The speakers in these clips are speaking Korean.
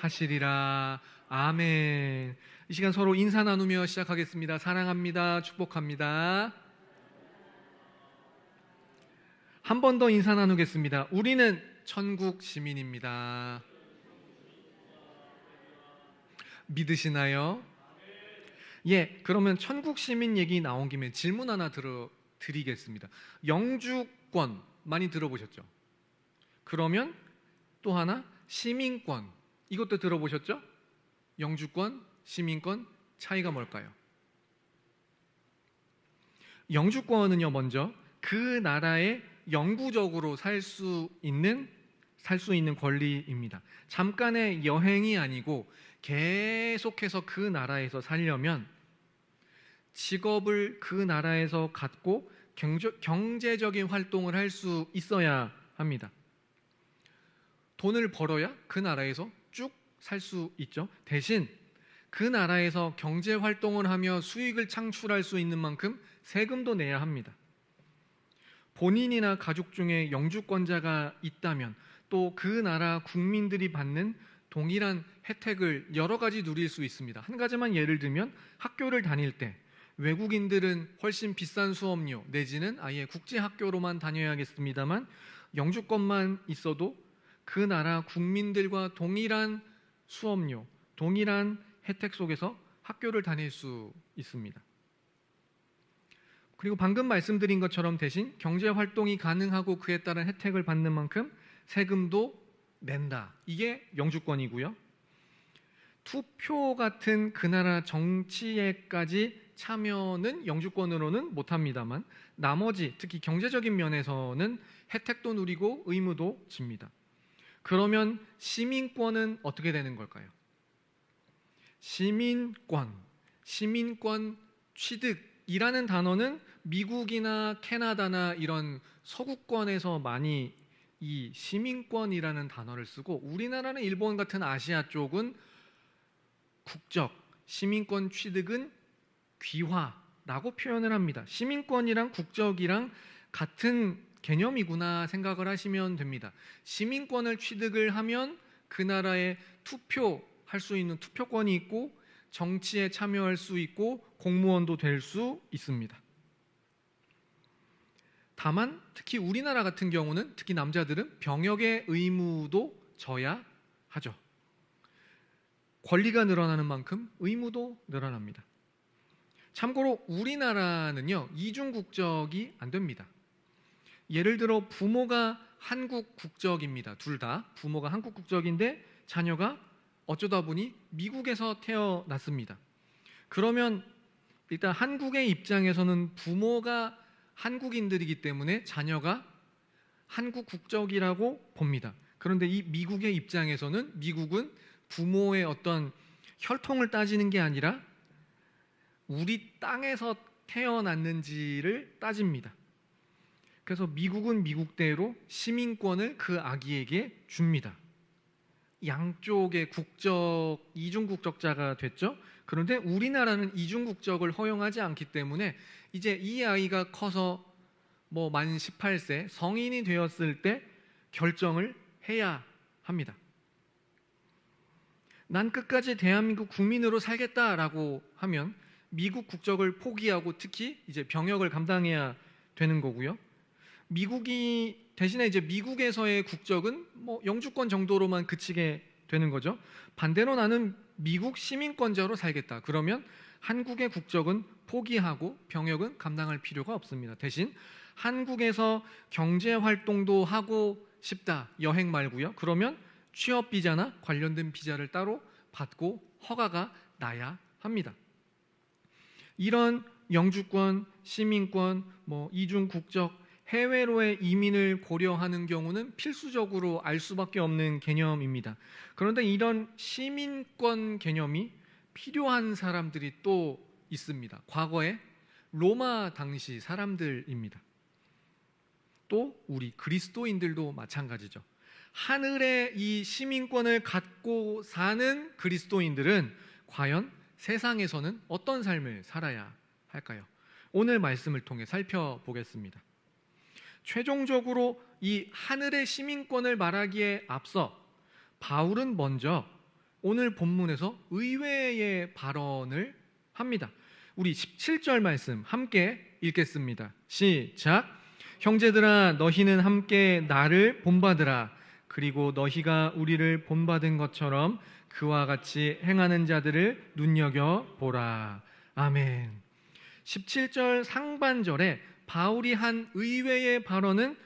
하시리라. 아멘. 이 시간 서로 인사 나누며 시작하겠습니다. 사랑합니다. 축복합니다. 한 번 더 인사 나누겠습니다. 우리는 천국 시민입니다. 믿으시나요? 예, 그러면 천국 시민 얘기 나온 김에 질문 하나 드리겠습니다. 영주권 많이 들어보셨죠? 그러면 또 하나 시민권, 이것도 들어보셨죠? 영주권, 시민권 차이가 뭘까요? 영주권은요, 먼저 그 나라에 영구적으로 살 수 있는 권리입니다. 잠깐의 여행이 아니고 계속해서 그 나라에서 살려면 직업을 그 나라에서 갖고 경제적인 활동을 할 수 있어야 합니다. 돈을 벌어야 그 나라에서 쭉 살 수 있죠. 대신 그 나라에서 경제 활동을 하며 수익을 창출할 수 있는 만큼 세금도 내야 합니다. 본인이나 가족 중에 영주권자가 있다면 또 그 나라 국민들이 받는 동일한 혜택을 여러 가지 누릴 수 있습니다. 한 가지만 예를 들면 학교를 다닐 때 외국인들은 훨씬 비싼 수업료 내지는 아예 국제학교로만 다녀야겠습니다만 영주권만 있어도 그 나라 국민들과 동일한 수업료, 동일한 혜택 속에서 학교를 다닐 수 있습니다. 그리고 방금 말씀드린 것처럼 대신 경제 활동이 가능하고 그에 따른 혜택을 받는 만큼 세금도 낸다. 이게 영주권이고요. 투표 같은 그 나라 정치에까지 참여는 영주권으로는 못합니다만 나머지 특히 경제적인 면에서는 혜택도 누리고 의무도 집니다. 그러면 시민권은 어떻게 되는 걸까요? 시민권 취득이라는 단어는 미국이나 캐나다나 이런 서구권에서 많이 이 시민권이라는 단어를 쓰고 우리나라는 일본 같은 아시아 쪽은 국적, 시민권 취득은 귀화라고 표현을 합니다. 시민권이랑 국적이랑 같은 개념이구나 생각을 하시면 됩니다. 시민권을 취득을 하면 그 나라에 투표할 수 있는 투표권이 있고 정치에 참여할 수 있고 공무원도 될 수 있습니다. 다만 특히 우리나라 같은 경우는 특히 남자들은 병역의 의무도 져야 하죠. 권리가 늘어나는 만큼 의무도 늘어납니다. 참고로 우리나라는요, 이중 국적이 안 됩니다. 예를 들어 부모가 한국 국적입니다. 둘 다 부모가 한국 국적인데 자녀가 어쩌다 보니 미국에서 태어났습니다. 그러면 일단 한국의 입장에서는 부모가 한국인들이기 때문에 자녀가 한국 국적이라고 봅니다. 그런데 이 미국의 입장에서는 미국은 부모의 어떤 혈통을 따지는 게 아니라 우리 땅에서 태어났는지를 따집니다. 그래서 미국은 미국대로 시민권을 그 아기에게 줍니다. 양쪽의 국적, 이중국적자가 됐죠. 그런데 우리나라는 이중국적을 허용하지 않기 때문에 이제 이 아이가 커서 만 18세 성인이 되었을 때 결정을 해야 합니다. 난 끝까지 대한민국 국민으로 살겠다라고 하면 미국 국적을 포기하고 특히 이제 병역을 감당해야 되는 거고요. 대신에 이제 미국에서의 국적은 영주권 정도로만 그치게 되는 거죠. 반대로 나는 미국 시민권자로 살겠다. 그러면 한국의 국적은 포기하고 병역은 감당할 필요가 없습니다. 대신 한국에서 경제 활동도 하고 싶다. 여행 말고요. 그러면 취업 비자나 관련된 비자를 따로 받고 허가가 나야 합니다. 이런 영주권, 시민권, 이중 국적, 해외로의 이민을 고려하는 경우는 필수적으로 알 수밖에 없는 개념입니다. 그런데 이런 시민권 개념이 필요한 사람들이 또 있습니다. 과거에 로마 당시 사람들입니다. 또 우리 그리스도인들도 마찬가지죠. 하늘의 이 시민권을 갖고 사는 그리스도인들은 과연 세상에서는 어떤 삶을 살아야 할까요? 오늘 말씀을 통해 살펴보겠습니다. 최종적으로 이 하늘의 시민권을 말하기에 앞서 바울은 먼저 오늘 본문에서 의외의 발언을 합니다. 우리 17절 말씀 함께 읽겠습니다. 시작. 형제들아 너희는 함께 나를 본받으라. 그리고 너희가 우리를 본받은 것처럼 그와 같이 행하는 자들을 눈여겨보라. 아멘. 17절 상반절에 바울이 한 의외의 발언은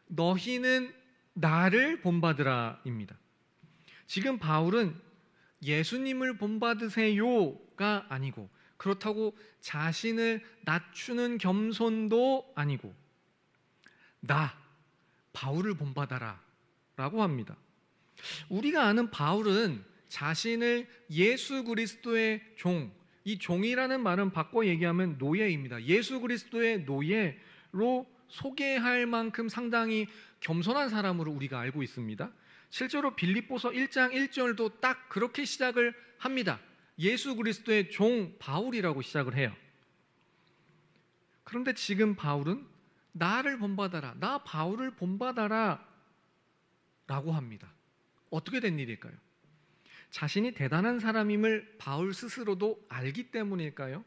너희는 나를 본받으라입니다. 지금 바울은 예수님을 본받으세요가 아니고 그렇다고 자신을 낮추는 겸손도 아니고 나 바울을 본받아라 라고 합니다. 우리가 아는 바울은 자신을 예수 그리스도의 종, 이 종이라는 말은 바꿔 얘기하면 노예입니다. 예수 그리스도의 노예로 소개할 만큼 상당히 겸손한 사람으로 우리가 알고 있습니다. 실제로 빌립보서 1장 1절도 딱 그렇게 시작을 합니다. 예수 그리스도의 종 바울이라고 시작을 해요. 그런데 지금 바울은 나를 본받아라, 나 바울을 본받아라 라고 합니다. 어떻게 된 일일까요? 자신이 대단한 사람임을 바울 스스로도 알기 때문일까요?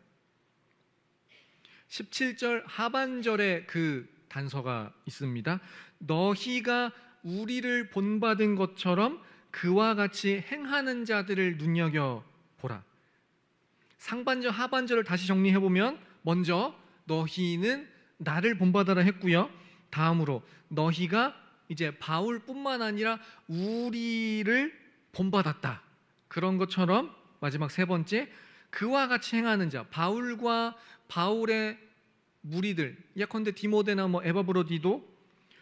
17절 하반절에 그 단서가 있습니다. 너희가 우리를 본받은 것처럼 그와 같이 행하는 자들을 눈여겨보라. 상반절 하반절을 다시 정리해보면 먼저 너희는 나를 본받아라 했고요. 다음으로 너희가 이제 바울뿐만 아니라 우리를 본받았다. 그런 것처럼 마지막 세 번째 그와 같이 행하는 자, 바울과 바울의 무리들, 예컨대 디모데나 에바브로디도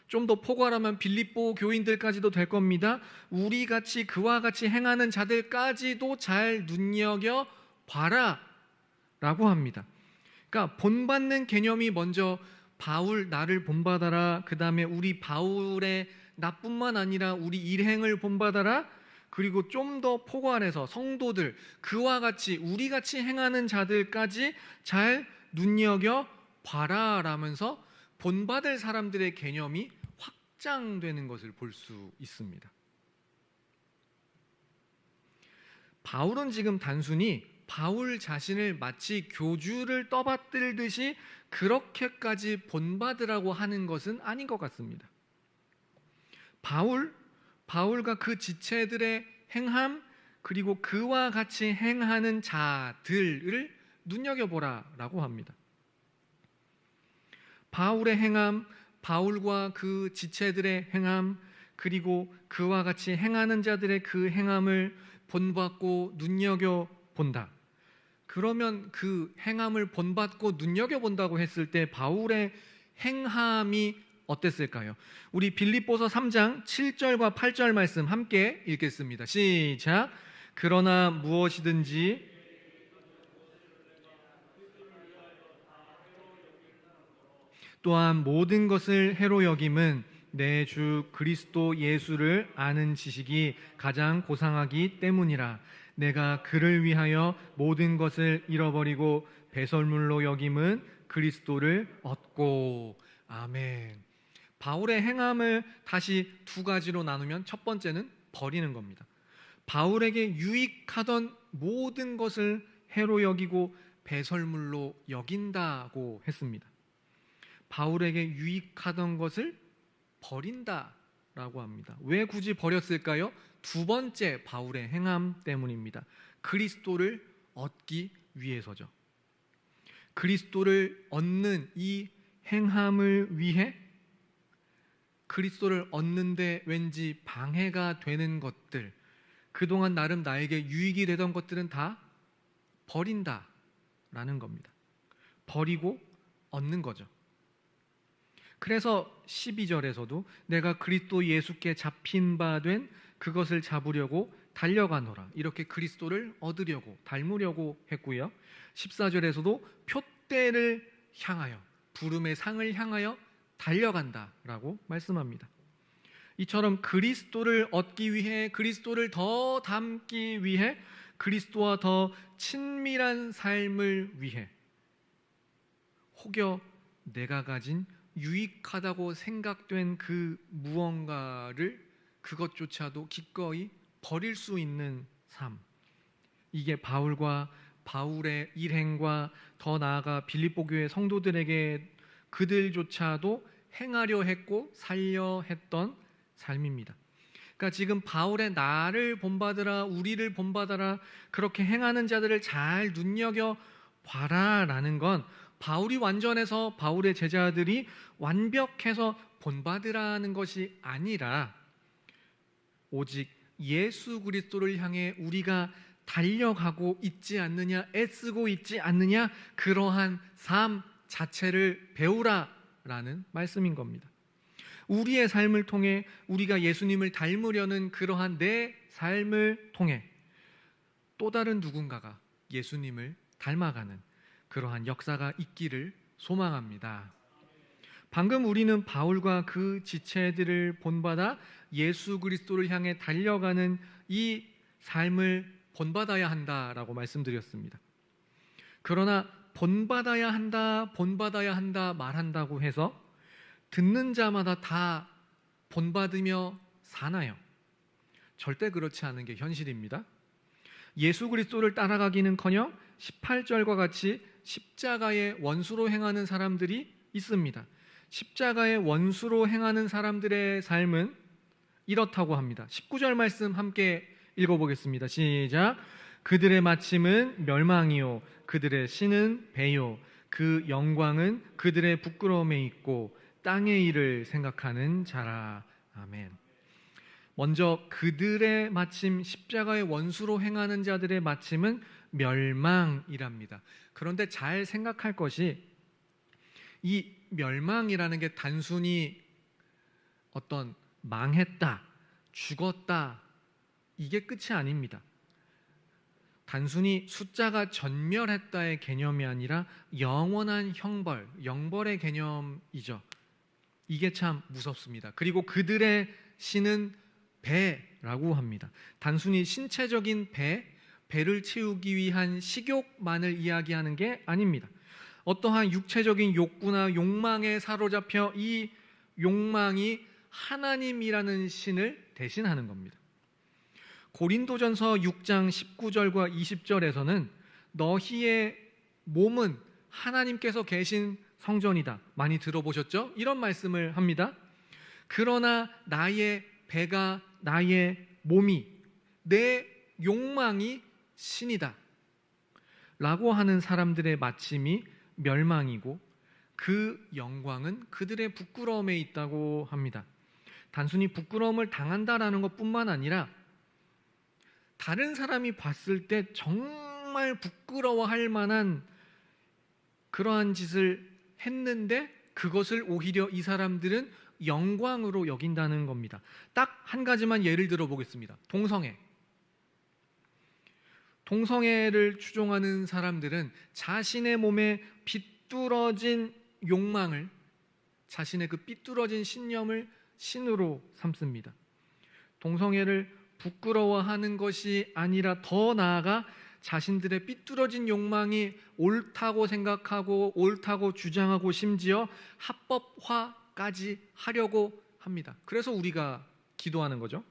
좀 더 포괄하면 빌립보 교인들까지도 될 겁니다. 우리 같이 그와 같이 행하는 자들까지도 잘 눈여겨 봐라 라고 합니다. 그러니까 본받는 개념이 먼저 바울 나를 본받아라, 그 다음에 우리 바울의 나뿐만 아니라 우리 일행을 본받아라, 그리고 좀 더 포괄해서 성도들 그와 같이 우리 같이 행하는 자들까지 잘 눈여겨 봐라 라면서 본받을 사람들의 개념이 확장되는 것을 볼 수 있습니다. 바울은 지금 단순히 바울 자신을 마치 교주를 떠받들듯이 그렇게까지 본받으라고 하는 것은 아닌 것 같습니다. 바울과 그 지체들의 행함, 그리고 그와 같이 행하는 자들을 눈여겨보라 라고 합니다. 바울의 행함, 바울과 그 지체들의 행함, 그리고 그와 같이 행하는 자들의 그 행함을 본받고 눈여겨본다. 그러면 그 행함을 본받고 눈여겨본다고 했을 때 바울의 행함이 어땠을까요? 우리 빌립보서 3장 7절과 8절 말씀 함께 읽겠습니다. 시작. 그러나 무엇이든지 또한 모든 것을 해로 여김은 내 주 그리스도 예수를 아는 지식이 가장 고상하기 때문이라. 내가 그를 위하여 모든 것을 잃어버리고 배설물로 여김은 그리스도를 얻고. 아멘. 바울의 행함을 다시 두 가지로 나누면 첫 번째는 버리는 겁니다. 바울에게 유익하던 모든 것을 해로 여기고 배설물로 여긴다고 했습니다. 바울에게 유익하던 것을 버린다라고 합니다. 왜 굳이 버렸을까요? 두 번째 바울의 행함 때문입니다. 그리스도를 얻기 위해서죠. 그리스도를 얻는 이 행함을 위해 그리스도를 얻는데 왠지 방해가 되는 것들, 그동안 나름 나에게 유익이 되던 것들은 다 버린다라는 겁니다. 버리고 얻는 거죠. 그래서 12절에서도 내가 그리스도 예수께 잡힌 바 된 그것을 잡으려고 달려가노라, 이렇게 그리스도를 얻으려고 닮으려고 했고요. 14절에서도 표대를 향하여, 부름의 상을 향하여 달려간다라고 말씀합니다. 이처럼 그리스도를 얻기 위해, 그리스도를 더 닮기 위해, 그리스도와 더 친밀한 삶을 위해 혹여 내가 가진 유익하다고 생각된 그 무언가를, 그것조차도 기꺼이 버릴 수 있는 삶, 이게 바울과 바울의 일행과 더 나아가 빌립보 교회 성도들에게 그들조차도 행하려 했고 살려 했던 삶입니다. 그러니까 지금 바울의 나를 본받으라, 우리를 본받아라, 그렇게 행하는 자들을 잘 눈여겨 봐라라는 건 바울이 완전해서 바울의 제자들이 완벽해서 본받으라는 것이 아니라 오직 예수 그리스도를 향해 우리가 달려가고 있지 않느냐, 애쓰고 있지 않느냐, 그러한 삶 자체를 배우라라는 말씀인 겁니다. 우리의 삶을 통해 우리가 예수님을 닮으려는 그러한 내 삶을 통해 또 다른 누군가가 예수님을 닮아가는 그러한 역사가 있기를 소망합니다. 방금 우리는 바울과 그 지체들을 본받아 예수 그리스도를 향해 달려가는 이 삶을 본받아야 한다라고 말씀드렸습니다. 그러나 본받아야 한다 말한다고 해서 듣는 자마다 다 본받으며 사나요? 절대 그렇지 않은 게 현실입니다. 예수 그리스도를 따라가기는커녕 18절과 같이 십자가의 원수로 행하는 사람들이 있습니다. 십자가의 원수로 행하는 사람들의 삶은 이렇다고 합니다. 19절 말씀 함께 읽어보겠습니다. 시작. 그들의 마침은 멸망이요 그들의 신은 배요 그 영광은 그들의 부끄러움에 있고 땅의 일을 생각하는 자라. 아멘. 먼저 그들의 마침, 십자가의 원수로 행하는 자들의 마침은 멸망이랍니다. 그런데 잘 생각할 것이 이 멸망이라는 게 단순히 어떤 망했다, 죽었다, 이게 끝이 아닙니다. 단순히 숫자가 전멸했다의 개념이 아니라 영원한 형벌, 영벌의 개념이죠. 이게 참 무섭습니다. 그리고 그들의 신은 배라고 합니다. 단순히 신체적인 배를 채우기 위한 식욕만을 이야기하는 게 아닙니다. 어떠한 육체적인 욕구나 욕망에 사로잡혀 이 욕망이 하나님이라는 신을 대신하는 겁니다. 고린도전서 6장 19절과 20절에서는 너희의 몸은 하나님께서 계신 성전이다. 많이 들어보셨죠? 이런 말씀을 합니다. 그러나 나의 배가, 나의 몸이, 내 욕망이 신이다 라고 하는 사람들의 마침이 멸망이고 그 영광은 그들의 부끄러움에 있다고 합니다. 단순히 부끄러움을 당한다라는 것뿐만 아니라 다른 사람이 봤을 때 정말 부끄러워할 만한 그러한 짓을 했는데 그것을 오히려 이 사람들은 영광으로 여긴다는 겁니다. 딱 한 가지만 예를 들어 보겠습니다. 동성애를 추종하는 사람들은 자신의 몸에 비뚤어진 욕망을, 자신의 그 삐뚤어진 신념을 신으로 삼습니다. 동성애를 부끄러워하는 것이 아니라 더 나아가 자신들의 삐뚤어진 욕망이 옳다고 생각하고 옳다고 주장하고 심지어 합법화까지 하려고 합니다. 그래서 우리가 기도하는 거죠.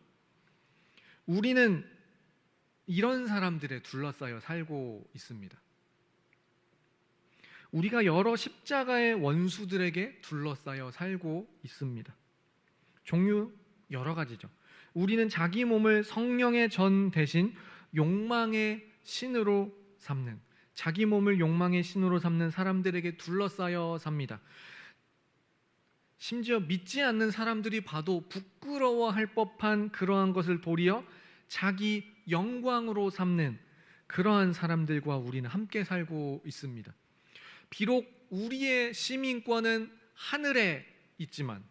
우리는 이런 사람들에 둘러싸여 살고 있습니다. 우리가 여러 십자가의 원수들에게 둘러싸여 살고 있습니다. 종류 여러 가지죠. 우리는 자기 몸을 성령의 전 대신 욕망의 신으로 삼는, 자기 몸을 욕망의 신으로 삼는 사람들에게 둘러싸여 삽니다. 심지어 믿지 않는 사람들이 봐도 부끄러워할 법한 그러한 것을 도리어 자기 영광으로 삼는 그러한 사람들과 우리는 함께 살고 있습니다. 비록 우리의 시민권은 하늘에 있지만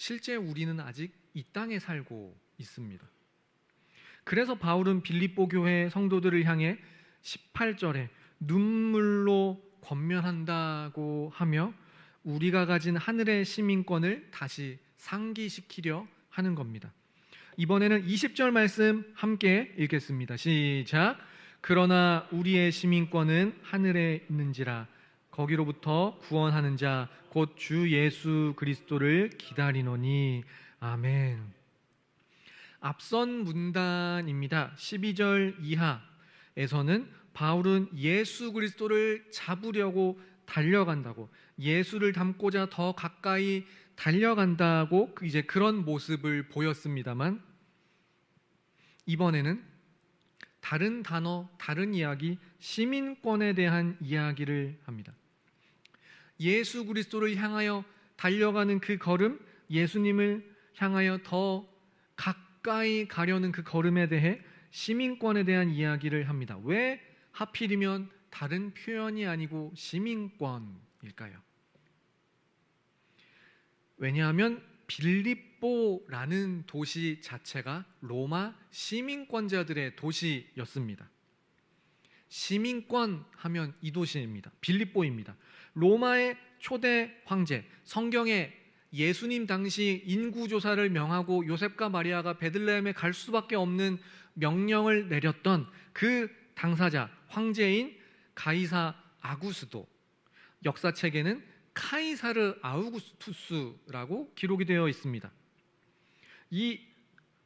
실제 우리는 아직 이 땅에 살고 있습니다. 그래서 바울은 빌립보 교회 성도들을 향해 18절에 눈물로 권면한다고 하며 우리가 가진 하늘의 시민권을 다시 상기시키려 하는 겁니다. 이번에는 20절 말씀 함께 읽겠습니다. 시작. 그러나 우리의 시민권은 하늘에 있는지라 거기로부터 구원하는 자 곧 주 예수 그리스도를 기다리노니. 아멘. 앞선 문단입니다. 12절 이하에서는 바울은 예수 그리스도를 잡으려고 달려간다고, 예수를 닮고자 더 가까이 달려간다고 이제 그런 모습을 보였습니다만, 이번에는 다른 단어, 다른 이야기, 시민권에 대한 이야기를 합니다. 예수 그리스도를 향하여 달려가는 그 걸음, 예수님을 향하여 더 가까이 가려는 그 걸음에 대해 시민권에 대한 이야기를 합니다. 왜 하필이면 다른 표현이 아니고 시민권일까요? 왜냐하면 빌립보라는 도시 자체가 로마 시민권자들의 도시였습니다. 시민권 하면 이 도시입니다. 빌립보입니다. 로마의 초대 황제, 성경에 예수님 당시 인구조사를 명하고 요셉과 마리아가 베들레헴에 갈 수밖에 없는 명령을 내렸던 그 당사자, 황제인 가이사 아구스도, 역사책에는 카이사르 아우구스투스라고 기록이 되어 있습니다. 이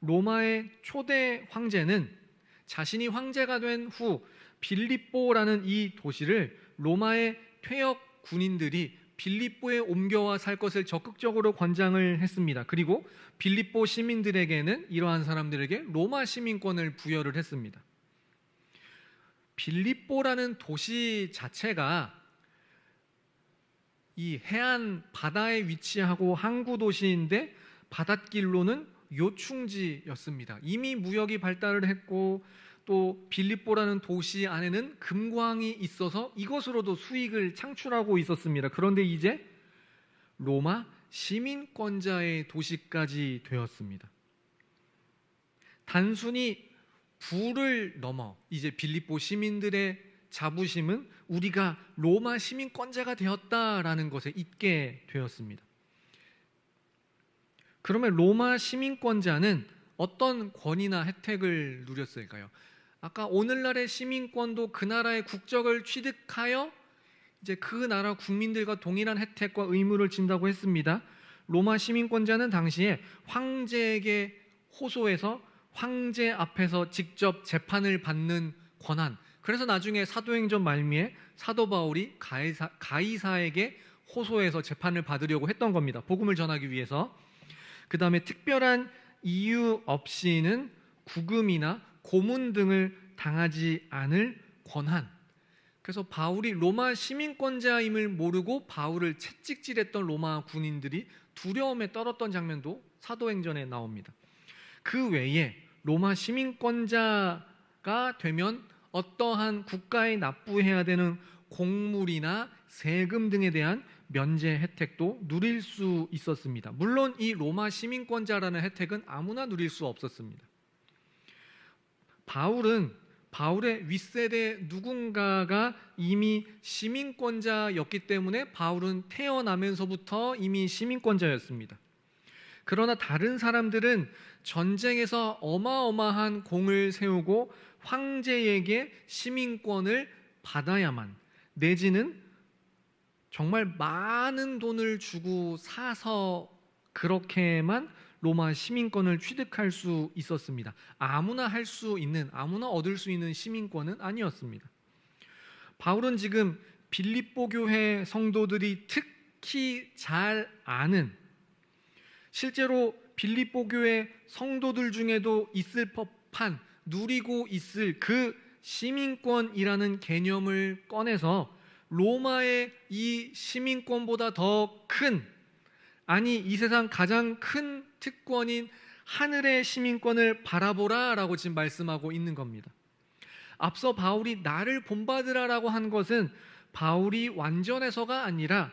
로마의 초대 황제는 자신이 황제가 된 후 빌립보라는 이 도시를 로마의 퇴역 군인들이 빌립보에 옮겨와 살 것을 적극적으로 권장을 했습니다. 그리고 빌립보 시민들에게는, 이러한 사람들에게 로마 시민권을 부여를 했습니다. 빌립보라는 도시 자체가 이 해안 바다에 위치하고 항구 도시인데 바닷길로는 요충지였습니다. 이미 무역이 발달을 했고 또 빌립보라는 도시 안에는 금광이 있어서 이것으로도 수익을 창출하고 있었습니다. 그런데 이제 로마 시민권자의 도시까지 되었습니다. 단순히 부를 넘어 이제 빌립보 시민들의 자부심은 우리가 로마 시민권자가 되었다라는 것에 있게 되었습니다. 그러면 로마 시민권자는 어떤 권위나 혜택을 누렸을까요? 아까 오늘날의 시민권도 그 나라의 국적을 취득하여 이제 그 나라 국민들과 동일한 혜택과 의무를 진다고 했습니다. 로마 시민권자는 당시에 황제에게 호소해서 황제 앞에서 직접 재판을 받는 권한, 그래서 나중에 사도행전 말미에 사도 바울이 가이사에게 호소해서 재판을 받으려고 했던 겁니다. 복음을 전하기 위해서. 그 다음에 특별한 이유 없이는 구금이나 고문 등을 당하지 않을 권한. 그래서 바울이 로마 시민권자임을 모르고 바울을 채찍질했던 로마 군인들이 두려움에 떨었던 장면도 사도행전에 나옵니다. 그 외에 로마 시민권자가 되면 어떠한 국가에 납부해야 되는 공물이나 세금 등에 대한 면제 혜택도 누릴 수 있었습니다. 물론 이 로마 시민권자라는 혜택은 아무나 누릴 수 없었습니다. 바울의 윗세대 누군가가 이미 시민권자였기 때문에 바울은 태어나면서부터 이미 시민권자였습니다. 그러나 다른 사람들은 전쟁에서 어마어마한 공을 세우고 황제에게 시민권을 받아야만, 내지는 정말 많은 돈을 주고 사서 그렇게만 로마 시민권을 취득할 수 있었습니다. 아무나 할 수 있는, 아무나 얻을 수 있는 시민권은 아니었습니다. 바울은 지금 빌립보 교회 성도들이 특히 잘 아는, 실제로 빌립보 교회 성도들 중에도 있을 법한, 누리고 있을 그 시민권이라는 개념을 꺼내서 로마의 이 시민권보다 더 큰, 아니 이 세상 가장 큰 특권인 하늘의 시민권을 바라보라 라고 지금 말씀하고 있는 겁니다. 앞서 바울이 나를 본받으라라고 한 것은 바울이 완전해서가 아니라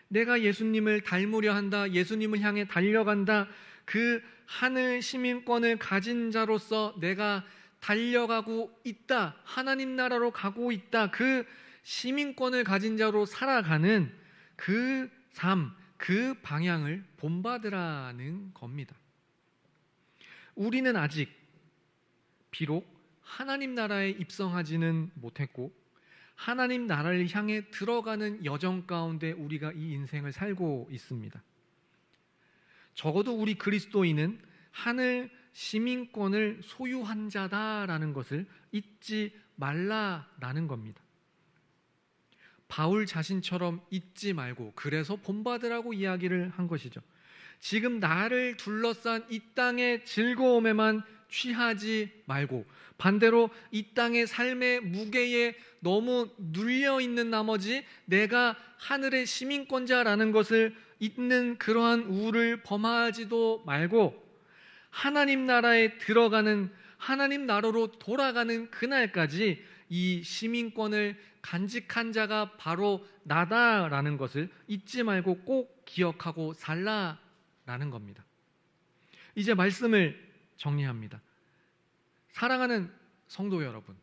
내가 예수님을 닮으려 한다, 예수님을 향해 달려간다, 그 하늘 시민권을 가진 자로서 내가 달려가고 있다, 하나님 나라로 가고 있다, 그 시민권을 가진 자로 살아가는 그 삶, 그 방향을 본받으라는 겁니다. 우리는 아직 비록 하나님 나라에 입성하지는 못했고 하나님 나라를 향해 들어가는 여정 가운데 우리가 이 인생을 살고 있습니다. 적어도 우리 그리스도인은 하늘 시민권을 소유한 자다라는 것을 잊지 말라라는 겁니다. 바울 자신처럼 잊지 말고, 그래서 본받으라고 이야기를 한 것이죠. 지금 나를 둘러싼 이 땅의 즐거움에만 취하지 말고, 반대로 이 땅의 삶의 무게에 너무 눌려 있는 나머지 내가 하늘의 시민권자라는 것을 잊는 그러한 우울을 범하지도 말고, 하나님 나라에 들어가는, 하나님 나라로 돌아가는 그날까지 이 시민권을 간직한 자가 바로 나다라는 것을 잊지 말고 꼭 기억하고 살라라는 겁니다. 이제 말씀을 정리합니다. 사랑하는 성도 여러분,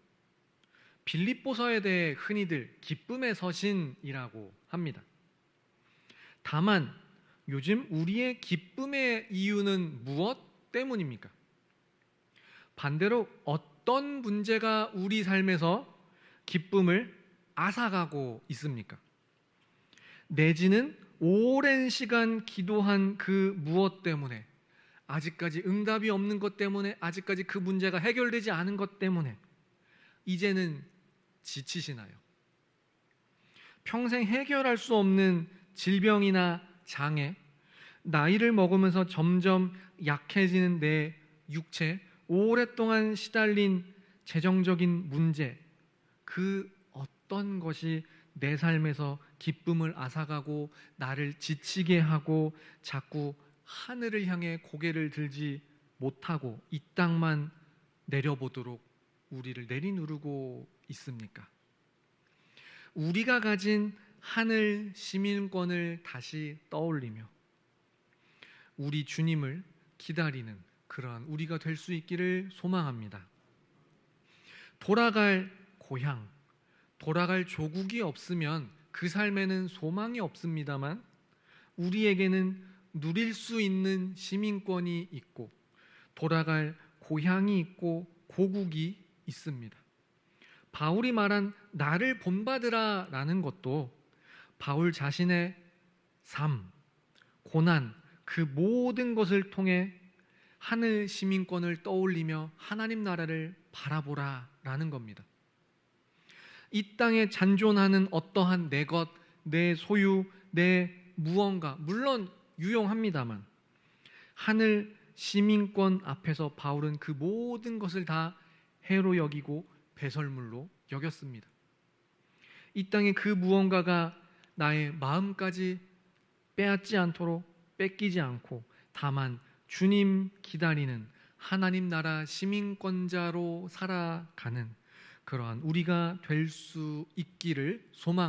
빌립보서에 대해 흔히들 기쁨의 서신이라고 합니다. 다만 요즘 우리의 기쁨의 이유는 무엇 때문입니까? 반대로 어떤 문제가 우리 삶에서 기쁨을 앗아가고 있습니까? 내지는 오랜 시간 기도한 그 무엇 때문에, 아직까지 응답이 없는 것 때문에, 아직까지 그 문제가 해결되지 않은 것 때문에 이제는 지치시나요? 평생 해결할 수 없는 질병이나 장애, 나이를 먹으면서 점점 약해지는 내 육체, 오랫동안 시달린 재정적인 문제, 그 어떤 것이 내 삶에서 기쁨을 앗아가고 나를 지치게 하고 자꾸 하늘을 향해 고개를 들지 못하고 이 땅만 내려보도록 우리를 내리누르고 있습니까? 우리가 가진 하늘 시민권을 다시 떠올리며 우리 주님을 기다리는 그러한 우리가 될 수 있기를 소망합니다. 돌아갈 고향, 돌아갈 조국이 없으면 그 삶에는 소망이 없습니다만, 우리에게는 누릴 수 있는 시민권이 있고 돌아갈 고향이 있고 고국이 있습니다. 바울이 말한 나를 본받으라 라는 것도 바울 자신의 삶, 고난, 그 모든 것을 통해 하늘 시민권을 떠올리며 하나님 나라를 바라보라 라는 겁니다. 이 땅에 잔존하는 어떠한 내 것, 내 소유, 내 무언가, 물론 유용합니다만 하늘 시민권 앞에서 바울은 그 모든 것을 다 해로 여기고 배설물로 여겼습니다. 이 땅의 그 무언가가 나의 마음까지 빼앗지 않도록, 뺏기지 않고 다만 주님 기다리는 하나님 나라 시민권자로 살아가는 그러한 우리가 될 수 있기를 소망합니다.